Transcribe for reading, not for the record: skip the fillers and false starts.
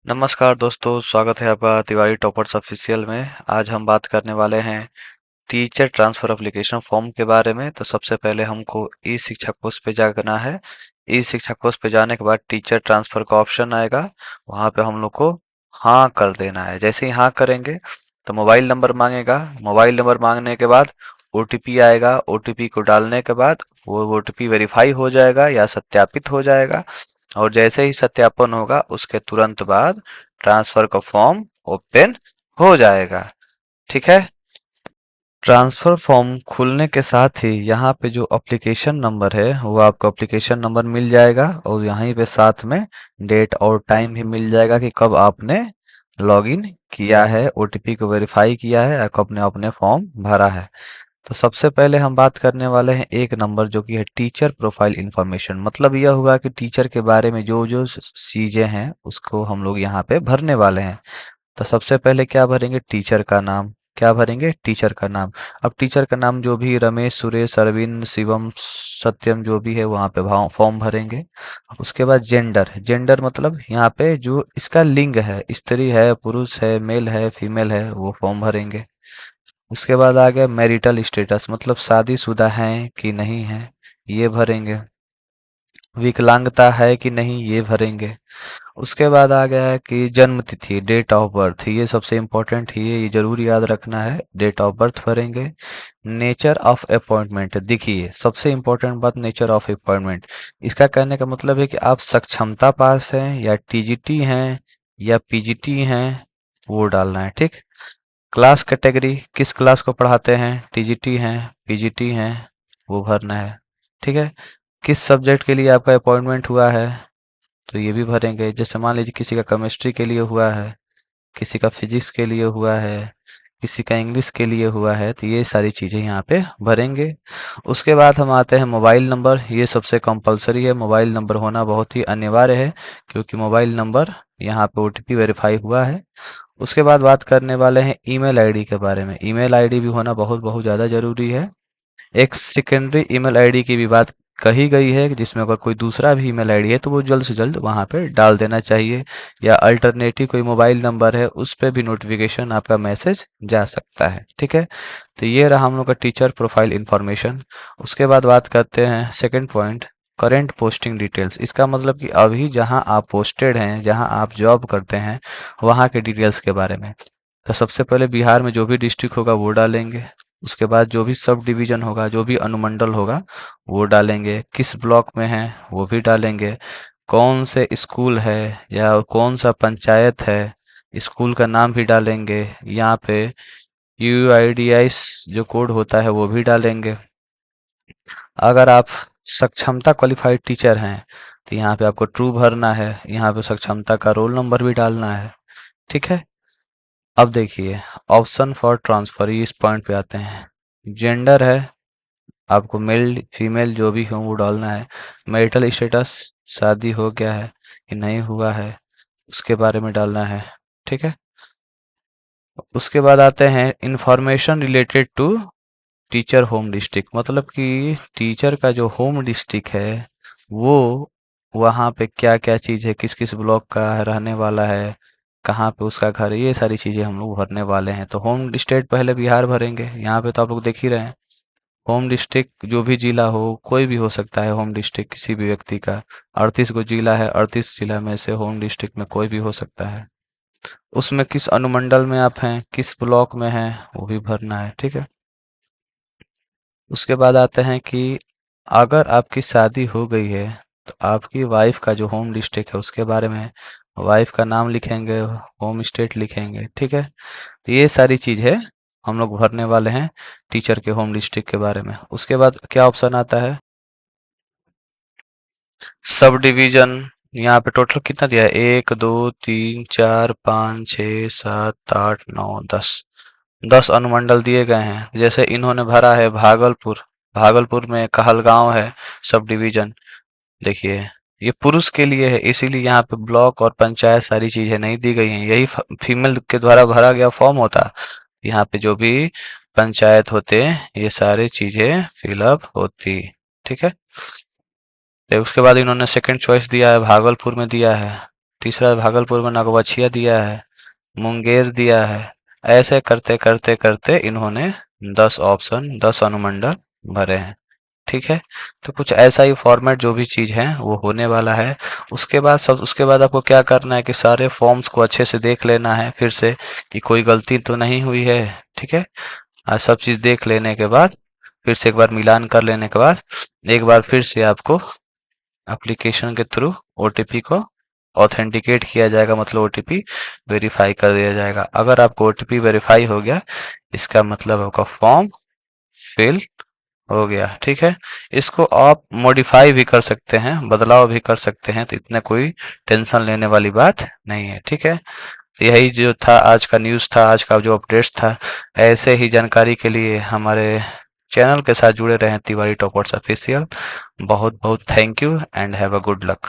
नमस्कार दोस्तों, स्वागत है आपका तिवारी टॉपर्स ऑफिशियल में। आज हम बात करने वाले हैं टीचर ट्रांसफर एप्लीकेशन फॉर्म के बारे में। तो सबसे पहले हमको ई शिक्षा कोष पे जाना है। ई शिक्षा कोष पे जाने के बाद टीचर ट्रांसफर का ऑप्शन आएगा, वहाँ पे हम लोग को हाँ कर देना है। जैसे ही हाँ करेंगे तो मोबाइल नंबर मांगेगा। मोबाइल नंबर मांगने के बाद ओटीपी आएगा। ओटीपी को डालने के बाद वो ओटीपी वेरीफाई हो जाएगा या सत्यापित हो जाएगा, और जैसे ही सत्यापन होगा उसके तुरंत बाद ट्रांसफर का फॉर्म ओपन हो जाएगा। ठीक है। ट्रांसफर फॉर्म खुलने के साथ ही यहाँ पे जो एप्लीकेशन नंबर है वो आपको एप्लीकेशन नंबर मिल जाएगा, और यहीं पे साथ में डेट और टाइम भी मिल जाएगा कि कब आपने लॉगिन किया है, ओटीपी को वेरीफाई किया है या कब ने अपने फॉर्म भरा है। तो सबसे पहले हम बात करने वाले हैं एक नंबर जो कि है टीचर प्रोफाइल इंफॉर्मेशन। मतलब यह हुआ कि टीचर के बारे में जो जो चीजें हैं उसको हम लोग यहाँ पे भरने वाले हैं। तो सबसे पहले क्या भरेंगे? टीचर का नाम। क्या भरेंगे? टीचर का नाम। अब टीचर का नाम जो भी रमेश, सुरेश, अरविंद, शिवम, सत्यम जो भी है वहाँ पे फॉर्म भरेंगे। उसके बाद जेंडर। जेंडर मतलब यहाँ पे जो इसका लिंग है, स्त्री है, पुरुष है, मेल है, फीमेल है, वो फॉर्म भरेंगे। उसके बाद आ गया मैरिटल स्टेटस, मतलब शादीशुदा हैं कि नहीं है, ये भरेंगे। विकलांगता है कि नहीं, ये भरेंगे। उसके बाद आ गया है कि जन्म तिथि, डेट ऑफ बर्थ, ये सबसे इम्पोर्टेंट है, ये जरूर याद रखना है। डेट ऑफ बर्थ भरेंगे। नेचर ऑफ अपॉइंटमेंट, देखिए सबसे इम्पोर्टेंट बात नेचर ऑफ अपॉइंटमेंट। इसका कहने का मतलब है कि आप सक्षमता पास हैं या टीजीटी हैं या पीजीटी हैं, वो डालना है। ठीक। क्लास कैटेगरी, किस क्लास को पढ़ाते हैं, टीजीटी हैं, पीजीटी हैं, वो भरना है। ठीक है। किस सब्जेक्ट के लिए आपका अपॉइंटमेंट हुआ है, तो ये भी भरेंगे। जैसे मान लीजिए किसी का केमिस्ट्री के लिए हुआ है, किसी का फिजिक्स के लिए हुआ है, किसी का इंग्लिश के लिए हुआ है, तो ये सारी चीज़ें यहाँ पे भरेंगे। उसके बाद हम आते हैं मोबाइल नंबर। ये सबसे कंपलसरी है, मोबाइल नंबर होना बहुत ही अनिवार्य है, क्योंकि मोबाइल नंबर यहाँ पे ओटीपी वेरीफाई हुआ है। उसके बाद बात करने वाले हैं ईमेल आईडी के बारे में। ईमेल आईडी भी होना बहुत बहुत ज़्यादा ज़रूरी है। एक सेकेंडरी ईमेल आईडी की भी बात कही गई है कि जिसमें अगर कोई दूसरा भी ईमेल आईडी है तो वो जल्द से जल्द वहाँ पे डाल देना चाहिए, या अल्टरनेटिव कोई मोबाइल नंबर है उस पे भी नोटिफिकेशन आपका मैसेज जा सकता है। ठीक है। तो ये रहा हम लोग का टीचर प्रोफाइल इंफॉर्मेशन। उसके बाद बात करते हैं second point, current posting details. इसका मतलब कि अभी जहां आप पोस्टेड हैं, जहां आप जॉब करते हैं, वहां के डिटेल्स के बारे में। तो सबसे पहले बिहार में जो भी डिस्ट्रिक्ट होगा वो डालेंगे। उसके बाद जो भी सब डिवीजन होगा, जो भी अनुमंडल होगा, वो डालेंगे। किस ब्लॉक में है वो भी डालेंगे। कौन से स्कूल है या कौन सा पंचायत है, स्कूल का नाम भी डालेंगे। यहाँ पे यूआईडीआईस जो कोड होता है वो भी डालेंगे। अगर आप सक्षमता क्वालिफाइड टीचर हैं तो यहाँ पे आपको ट्रू भरना है, यहाँ पे सक्षमता का रोल नंबर भी डालना है। ठीक है। अब देखिए ऑप्शन फॉर ट्रांसफर, इस पॉइंट पे आते हैं। जेंडर है, आपको मेल फीमेल जो भी हो वो डालना है। मैरिटल स्टेटस, शादी हो गया है कि नहीं हुआ है, उसके बारे में डालना है। ठीक है। उसके बाद आते हैं information related to teacher home district, मतलब कि टीचर का जो होम डिस्ट्रिक्ट है वो, वहाँ पे क्या क्या चीज़ है, किस किस ब्लॉक का रहने वाला है, कहाँ पे उसका घर है, ये सारी चीज़ें हम लोग भरने वाले हैं। तो होम स्टेट पहले बिहार भरेंगे। यहाँ पे तो आप लोग देख ही रहे हैं। होम डिस्ट्रिक्ट जो भी जिला हो, कोई भी हो सकता है होम डिस्ट्रिक्ट किसी भी व्यक्ति का। 38 को जिला है, 38 जिला में से होम डिस्ट्रिक्ट में कोई भी हो सकता है। उसमें किस अनुमंडल में आप हैं, किस ब्लॉक में हैं, वो भी भरना है। ठीक है। उसके बाद आते हैं कि अगर आपकी शादी हो गई है तो आपकी वाइफ का जो होम डिस्ट्रिक्ट है उसके बारे में, वाइफ का नाम लिखेंगे, होम स्टेट लिखेंगे। ठीक है। तो ये सारी चीज़ है हम लोग भरने वाले हैं टीचर के होम डिस्ट्रिक्ट के बारे में। उसके बाद क्या ऑप्शन आता है? Sub division. यहाँ पे टोटल कितना दिया है? 1 2 3 4 5 6 7 8 9 10। 10 अनुमंडल दिए गए हैं। जैसे इन्होंने भरा है भागलपुर, भागलपुर में कहलगांव है सब डिवीजन। देखिए ये पुरुष के लिए है, इसीलिए यहाँ पे ब्लॉक और पंचायत सारी चीजें नहीं दी गई हैं। यही फीमेल के द्वारा भरा गया फॉर्म होता। यहाँ पे जो भी पंचायत होते ये सारी चीजें फिलअप होती। ठीक है। तो उसके बाद इन्होंने सेकंड चॉइस दिया है, भागलपुर में दिया है। तीसरा भागलपुर में नगवछिया दिया है, मुंगेर दिया है। ऐसे करते करते करते इन्होंने 10 ऑप्शन 10 अनुमंडल भरे हैं। ठीक है, तो कुछ ऐसा ही फॉर्मेट जो भी चीज है वो होने वाला है। उसके बाद आपको क्या करना है कि सारे फॉर्म्स को अच्छे से देख लेना है फिर से कि कोई गलती तो नहीं हुई है। ठीक है, और सब चीज देख लेने के बाद फिर से एक बार मिलान कर लेने के बाद एक बार फिर से आपको एप्लीकेशन के थ्रू ओटीपी को ऑथेंटिकेट किया जाएगा, मतलब ओटीपी वेरीफाई कर दिया जाएगा। अगर आपको ओटीपी वेरीफाई हो गया इसका मतलब आपका फॉर्म फिल हो गया। ठीक है, इसको आप मॉडिफाई भी कर सकते हैं, बदलाव भी कर सकते हैं, तो इतना कोई टेंशन लेने वाली बात नहीं है। ठीक है, तो यही जो था आज का न्यूज़ था, आज का जो अपडेट्स था। ऐसे ही जानकारी के लिए हमारे चैनल के साथ जुड़े रहें तिवारी टॉपर्स ऑफिशियल। बहुत बहुत thank you and have a good luck.